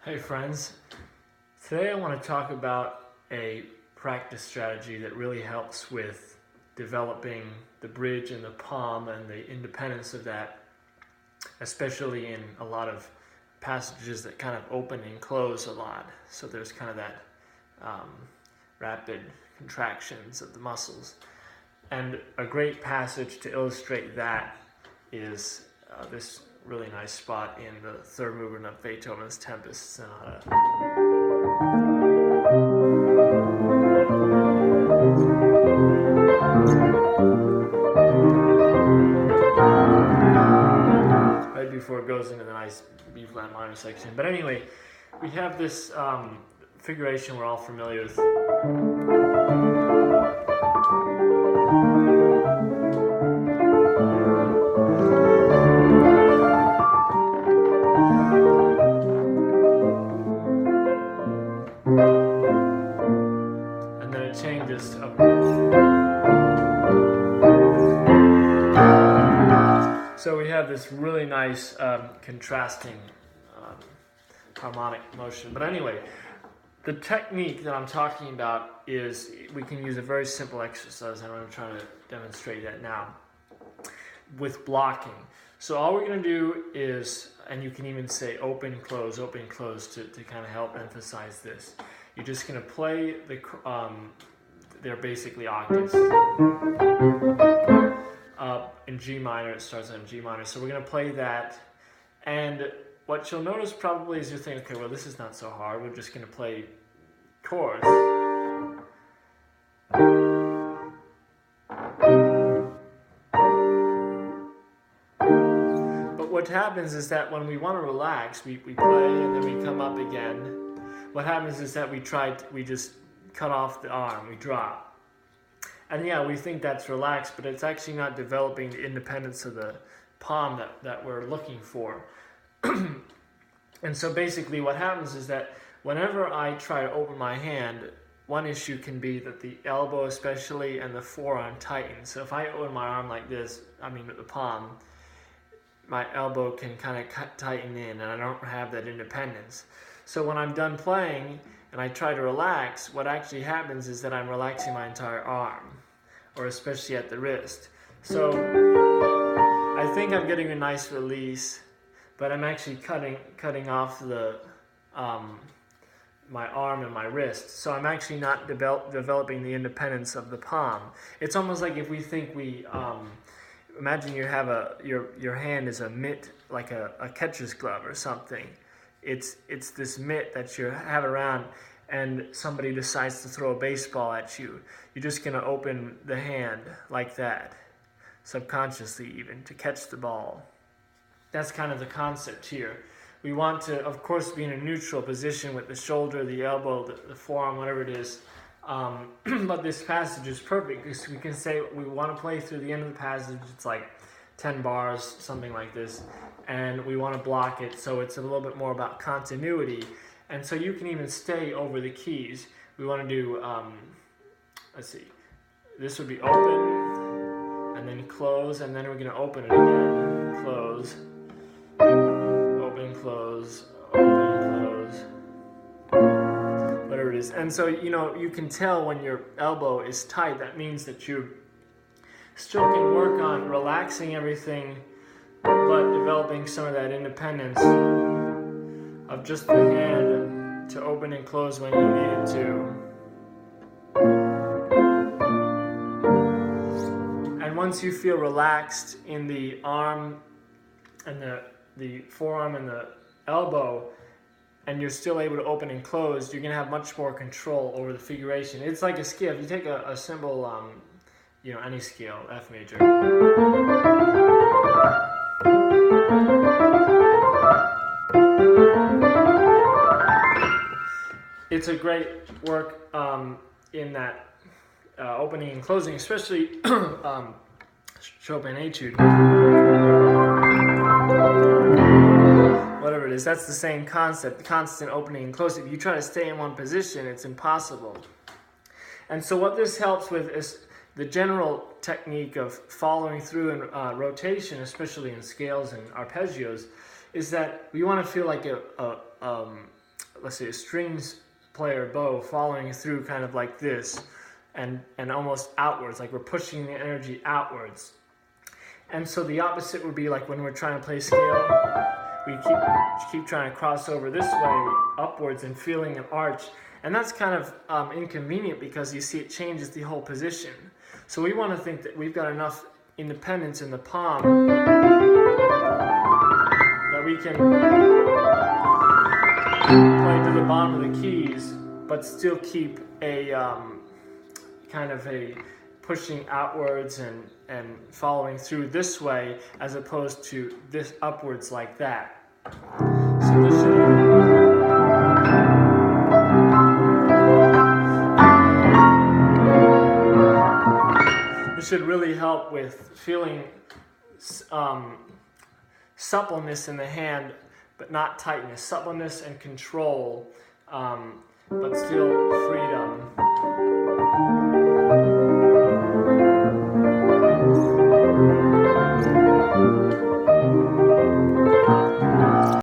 Hey friends, today I want to talk about a practice strategy that really helps with developing the bridge and the palm and the independence of that, especially in a lot of passages that kind of open and close a lot. So there's kind of that rapid contractions of the muscles. And a great passage to illustrate that is this really nice spot in the third movement of Beethoven's Tempest Sonata. Right before it goes into the nice B flat minor section. But anyway, we have this figuration we're all familiar with. And then it changes up. So we have this really nice contrasting harmonic motion. But anyway, the technique that I'm talking about is we can use a very simple exercise, and I'm going to try to demonstrate that now, with blocking. So all we're going to do is, and you can even say open, close to kind of help emphasize this. You're just going to play the, they're basically octaves. In G minor, it starts on G minor. So we're going to play that. And what you'll notice probably is you're thinking, okay, well, this is not so hard. We're just going to play chords. But what happens is that when we want to relax, we play and then we come up again. What happens is that we just cut off the arm, we drop. And yeah, we think that's relaxed, but it's actually not developing the independence of the palm that we're looking for. And so basically what happens is that whenever I try to open my hand, one issue can be that the elbow especially and the forearm tighten. So if I open my arm like this, with the palm, my elbow can kind of tighten in and I don't have that independence. So when I'm done playing and I try to relax, what actually happens is that I'm relaxing my entire arm, or especially at the wrist. So I think I'm getting a nice release, but I'm actually cutting off the my arm and my wrist. So I'm actually not developing the independence of the palm. It's almost like if we think imagine you have your hand is a mitt, like a catcher's glove or something. It's this mitt that you have around, and somebody decides to throw a baseball at you. You're just going to open the hand like that, subconsciously even, to catch the ball. That's kind of the concept here. We want to, of course, be in a neutral position with the shoulder, the elbow, the forearm, whatever it is. But this passage is perfect because we can say we want to play through the end of the passage. It's like 10 bars, something like this. And we want to block it, so it's a little bit more about continuity. And so you can even stay over the keys. We want to do, let's see, this would be open, and then close, and then we're going to open it again, close, open, close, whatever it is. And so, you can tell when your elbow is tight, that means that you still can work on relaxing everything, but developing some of that independence of just the hand to open and close when you need it to. And once you feel relaxed in the arm and the forearm and the elbow, and you're still able to open and close, you're going to have much more control over the figuration. It's like a scale. If you take a simple, any scale, F major. It's a great work in that opening and closing, especially Chopin Etude. Whatever it is, that's the same concept, constant opening and closing. If you try to stay in one position, it's impossible. And so what this helps with is the general technique of following through in rotation, especially in scales and arpeggios, is that we want to feel like let's say a strings player bow following through kind of like this, and almost outwards, like we're pushing the energy outwards. And so the opposite would be like when we're trying to play scale, we keep trying to cross over this way upwards and feeling an arch, and that's kind of inconvenient because you see it changes the whole position. So we want to think that we've got enough independence in the palm that we can play to the bottom of the keys, but still keep a kind of a pushing outwards and following through this way, as opposed to this upwards like that. So this should really help with feeling suppleness in the hand, but not tightness. Suppleness and control, but still freedom.